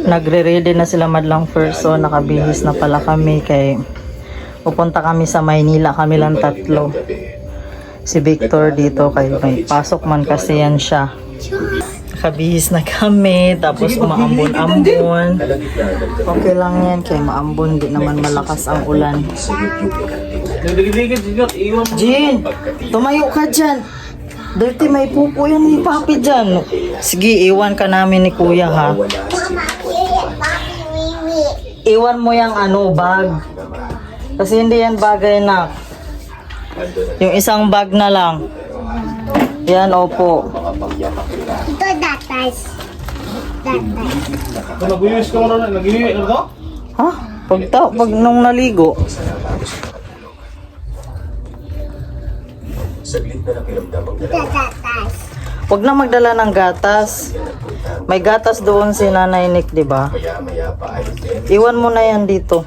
Nagre-ready na sila madlang first, so nakabihis na pala kami kay pupunta kami sa Maynila, kami lang tatlo. Si Victor dito kay may pasok man kasi yan siya. Nakabihis na kami, tapos umaambon-ambon. Okay lang yan kay maambon, di naman malakas ang ulan. Jin, tumayo ka dyan. Dirty, may pupo yan ni Papi dyan. Sige, iwan ka namin ni Kuya ha. Iwan mo yung bag. Kasi hindi yan bagay na. Yung isang bag na lang. Yan, opo. Ito datas. Nag-iwis ka mo na, nag-iwis ka to? Ha? Pag nung naligo. Ito datas. Huwag na magdala ng gatas. May gatas doon si Nanay Nick, di ba? Iwan mo na yan dito.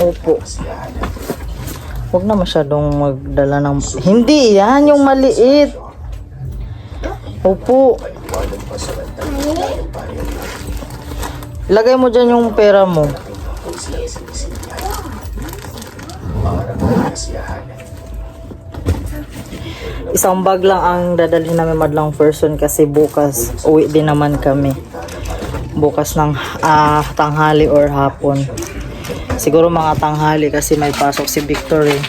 Opo. Huwag na masyadong magdala ng... Hindi, yan yung maliit. Opo. Ilagay mo dyan yung pera mo. Isang bag lang ang dadalhin namin madlang person kasi bukas uwi din naman kami. Bukas ng tanghali or hapon. Siguro mga tanghali kasi may pasok si Victor eh.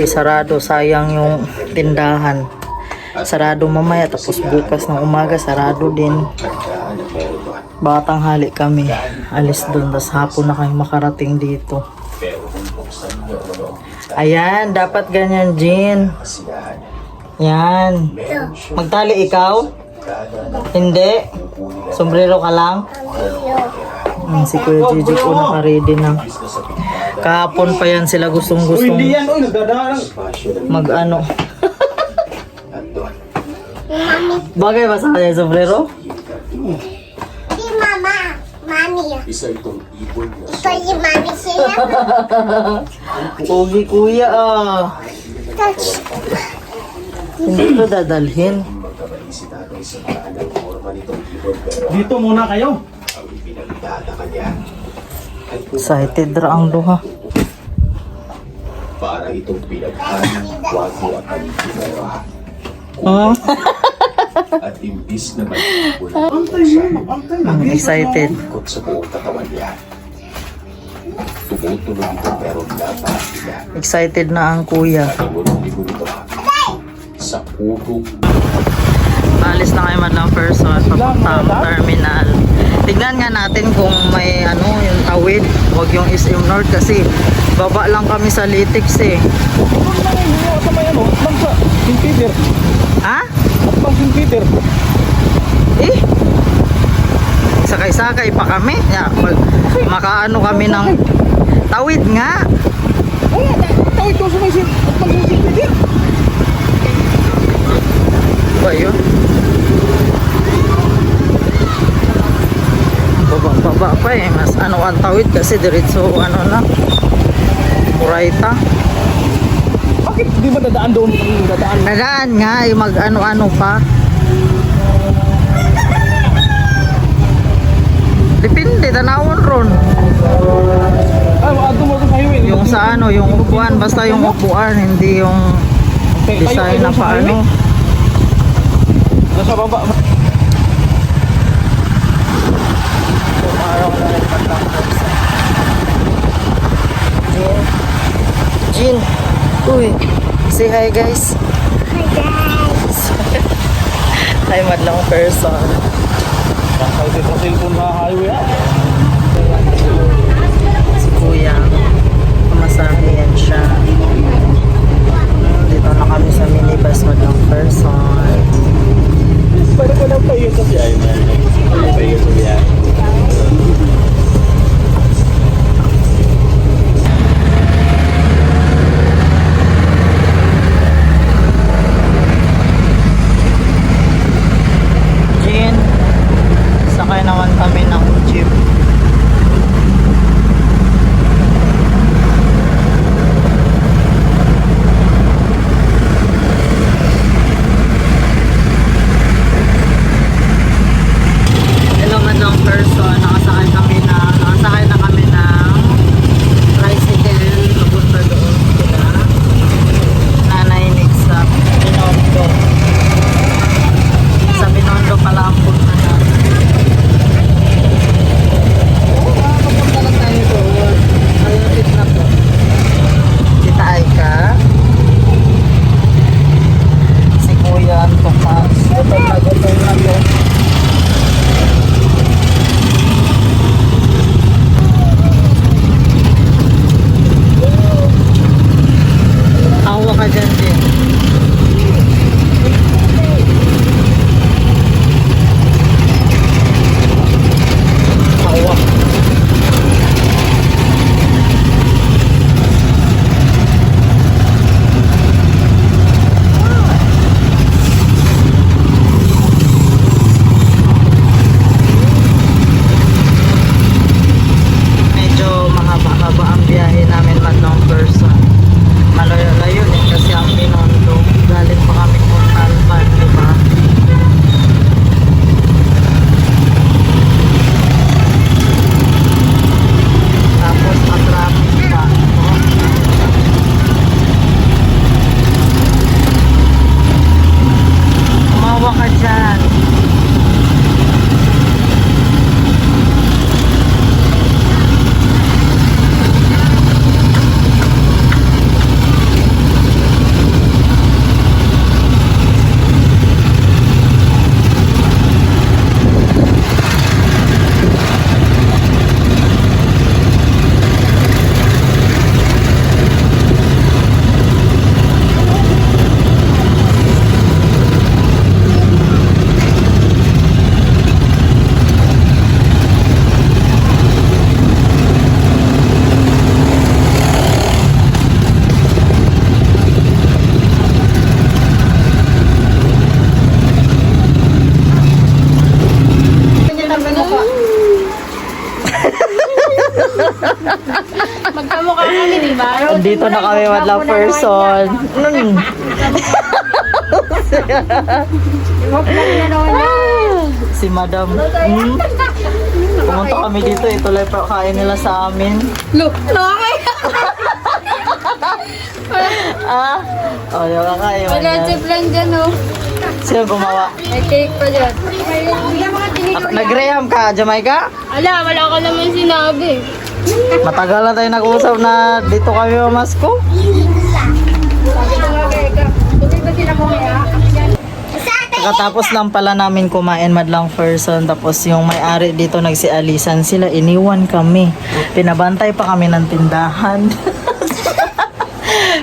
Sarado, sayang yung tindahan. Sarado mamaya tapos bukas ng umaga sarado din. Baka tanghali kami. Alis dun, tapos hapon na kami makarating dito. Ayan, dapat ganyan, Jean. Yan. Magtali ikaw? Hindi? Sombrero ka lang? Si Kuya Gigi po naka-ready na. Kahapon pa yan sila gustong-gustong Hindi yan, nagdadaan. mag-ano. Bagay ba sa kanya yung sombrero? Di mama. Mami. Ito yung mami siya. Pogi kuya ah. Hindi ko dadalhin. Dito muna kayo. Excited ra ang duha. Para itong pinaghahan, wago at pagkinawa. At imbis na I'm excited. ikot sa buong katawan niya. Tumutunog ito pero napakasila. Excited na ang kuya. Libo nito sa purong Alis na kayo madlang person papuntang terminal. Tignan nga natin kung may yung tawid. Huwag yung SM North kasi baba lang kami sa Litix eh. Sa may lang sa St. Peter. Ha? Atbang St. Peter. Eh? Sakay-sakay pa kami. Makaano kami ng tawid nga. Oo, tawid ko sa may atbang St. Peter. Ba yun? Baba pa eh. Mas ang tawid kasi diretso na. Murayta. Bakit di ba dadaan doon? Nadaan nga eh. Mag pa. Depende. Tanawon ron. Ay, maadto mo sa highway. Yung sa yung upuan. Basta yung upuan. Hindi yung design na paano. Nasa baba. Jean. Uy. Say hi guys. Hi guys. Hi madlang person. Excited sa cellphone na highway. Si Kuya. Pamasahe yan siya. Dito na kami sa minibus madlang person. Para ko lang payo sa biyahe. Payo sa biyahe. Jean, sakay naman kami ng jeep. Magkamukha kami, di ba? Andito na kami madlang person. Si Madam. Pumunta kami dito. Ito lang kain nila sa amin. Look, okay. Ah? Oh, yung kakain. Wala chip lang dyan, oh. Sino gumawa? May cake pa dyan. Nag-reham ka, Jamaica? Wala ka naman sinabi. Matagal na tayo nag-usap na dito kami mamasko. Pagkatapos lang pala namin kumain madlang person, tapos yung may-ari dito nagsialisan sila, iniwan kami. Pinabantay pa kami ng tindahan.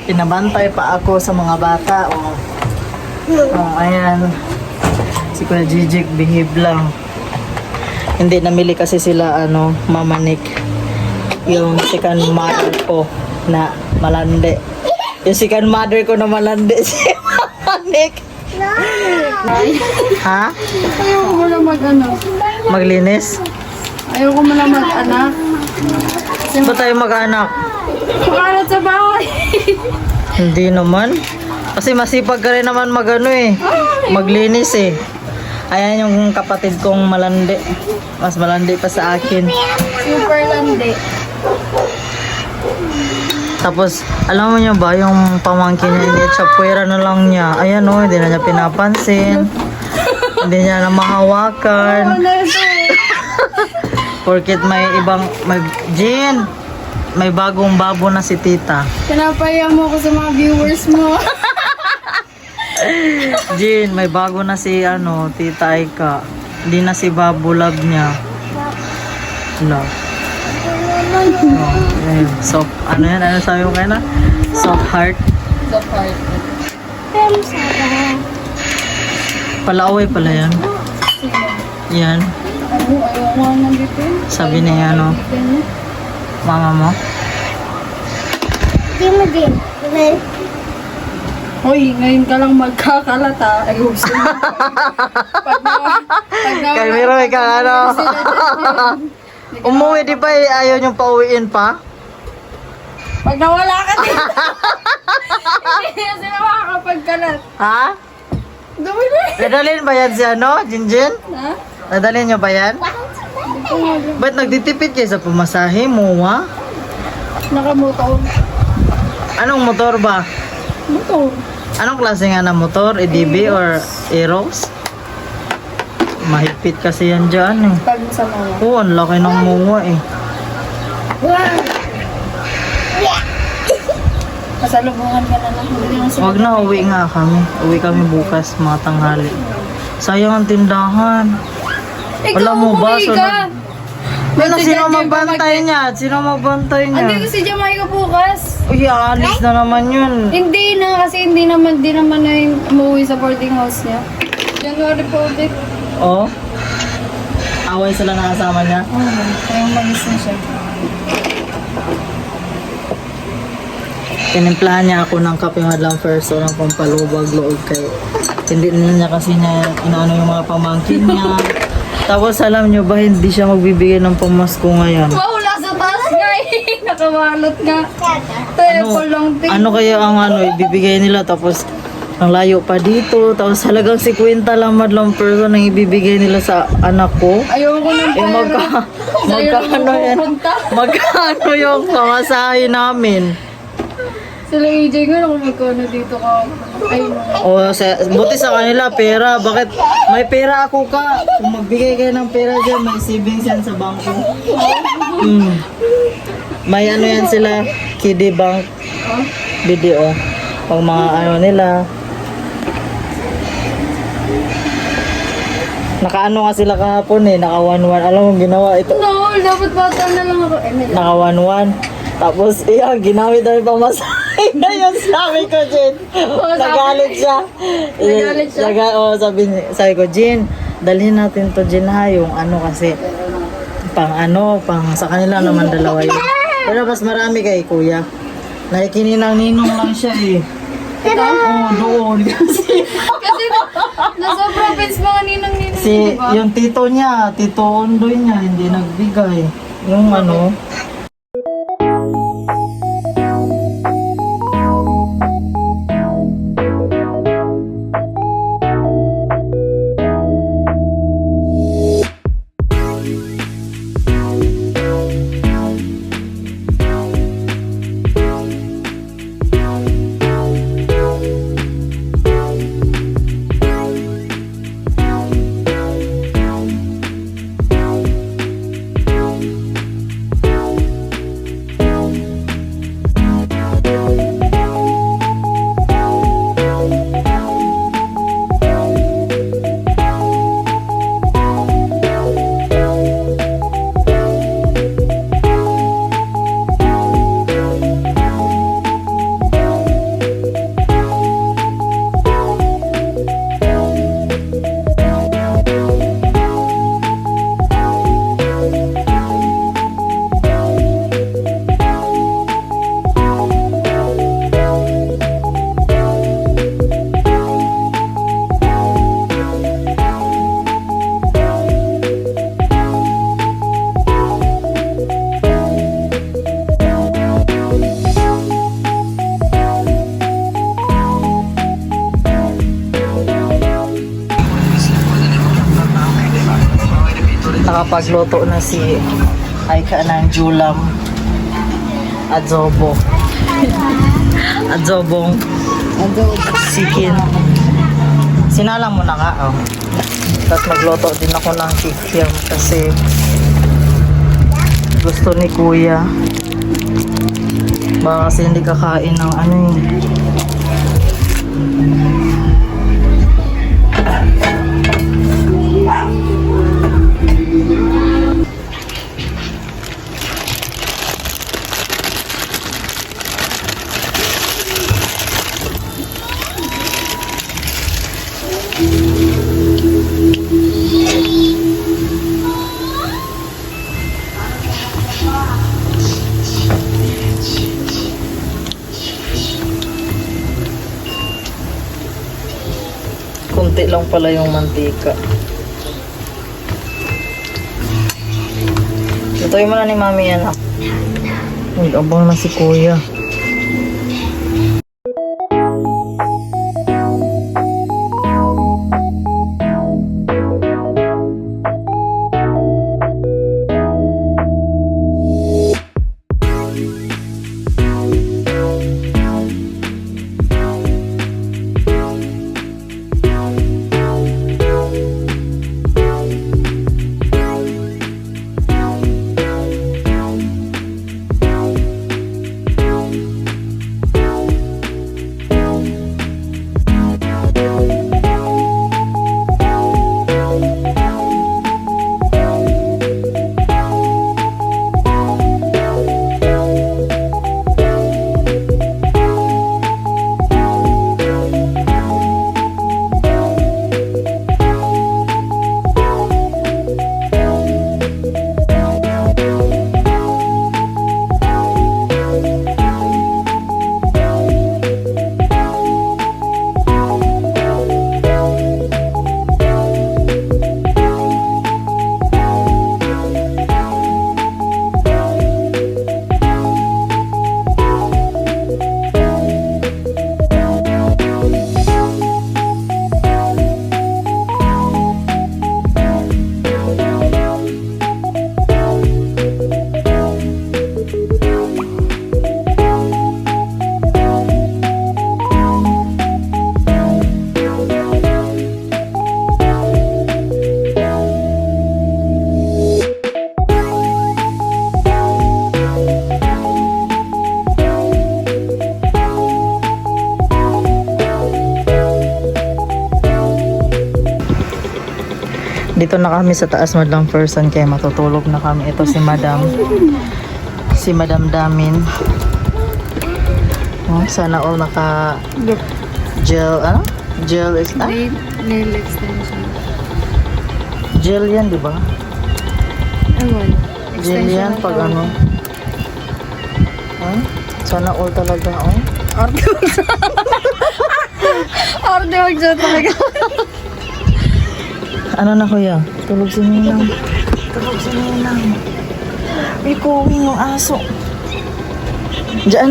Pinabantay pa ako sa mga bata. Ayan. Si Kuya Jijik, behave lang. Hindi namili kasi sila, Mama Nick. Yung second mother ko na malande. Yung second mother ko na malande si Mama Nick. Ha? Ayoko mo na Maglinis? Ayoko mo na mag-anak. Ba't tayo mag-anak? Makalat sa bahay. Hindi naman. Kasi masipag ka rin naman maglinis eh. Ayan yung kapatid kong malandi. Mas malandi pa sa akin. Super landi. Tapos, alam mo niya ba, yung pamangkin niya, hindi siya puwera na lang niya. Ayan hindi na niya pinapansin. Hindi niya na mahawakan. Porkit Jean, may bagong babo na si tita. Pinapaya mo ko sa mga viewers mo. Jean, may bago na si tita Aika. Hindi na si Babo love niya. Love. Soft, yan? Ano sabi mo kayo na? Soft heart. The part. Palaaway pala yan. Yan. Ayoko nga nandito. Sabi niya, mama mo. Di mo din. Hoy, ngayon ka lang magkakalata. Ay, gusto mo. Kay Miro, ikaw umuwi di ba ayaw niyong pauwiin pa? Pag nawala ka dito. Hindi na sila makakapagkalat. Ha? Dumi na. Nadalhin ba yan si Jinjin? Ha? Nadalhin niyo ba yan? Ba't nagtitipid kayo sa pumasahe mo, ha? Nakamotor. Anong motor ba? Motor. Anong klase nga na motor? EDB or Eros? Mahigpit kasi yan dyan eh. Pag sa mga. Oo, ang laki ng munga eh. Pasalubungan ka na lang. Hindi na sila. Wag na, uwi nga kami. Uwi kami bukas, mga tanghali. Sayang ang tindahan. Wala mo ba? Ano, sino magbantay niya? Sino magbantay niya? Hindi ko si Jamaica bukas. Uy, alis na naman yun. Hindi na kasi hindi naman na yung umuwi sa boarding house niya. January 4. Oh? Away sila nakasama niya? Oo, kaya mag-is na siya. Tinimplahan niya ako ng kape madlang first ng pampalubag loob kayo. Hindi niya kasi inaano yung mga pamangkin niya. Tapos alam niyo ba, hindi siya magbibigay ng pamasko ngayon. Wow, nasa taas nga eh. Nakamalot nga. Telepon lang din. Ano kaya ang ibibigay nila tapos ang layo pa dito. Tapos halagang 50 lang madlang person ang ibibigay nila sa anak ko. Ayoko ng pera. Magkano yan? Magkano yung pamasahe namin? Sila AJ nga kung magkano dito ka. Ayun. Buti sa kanila, pera. Bakit? May pera ako ka. Kung magbigay kayo ng pera dyan, may savings yan sa bangko. May yan sila, kiddie bank. BDO. Pag mga nila. Naka nga sila kahapon naka 1-1. Alam mo ginawa ito? No, dapat bata na lang ako. Naka 1-1. Tapos, ginamit na yung pamasahe na yun. Sabi ko, Jen. Nagalit siya. Nagalit siya? Sabi ko, Jen, dalhin natin to, Jen, ha. Yung kasi, pang sa kanila naman dalawa yun. Pero mas marami kay kuya. Nakikininang-ninong lang siya eh. Doon. Kasi nasa province mga ninang-ninang, diba? yung tito niya, tito Ondoy niya, hindi nagbigay. Yung Nakapagluto na si Aika ng julam. Adobo. Adobong sikin. Sinalang mo na ka, oh. Tapos magluto din ako ng kikiam kasi gusto ni kuya. Baka kasi hindi kakain ng ano yun. Kunti lang pala yung mantika. Lutuin mo na ni mami yan. Nag-abang na si kuya. Dito na kami sa taas madlang person kaya matutulog na kami. Ito si Madam. Si Madam Damin. Oh, sana all naka gel, ano? Gel is Nail extension. Gel yan, di ba? Ewan. Gel yan pag ano. Huh? Sana all talaga, oh. Order wag dyan talaga. Ano na kuya? Tulog si Ninang. Tulog si Ninang. Ikaw yung aso. Diyan.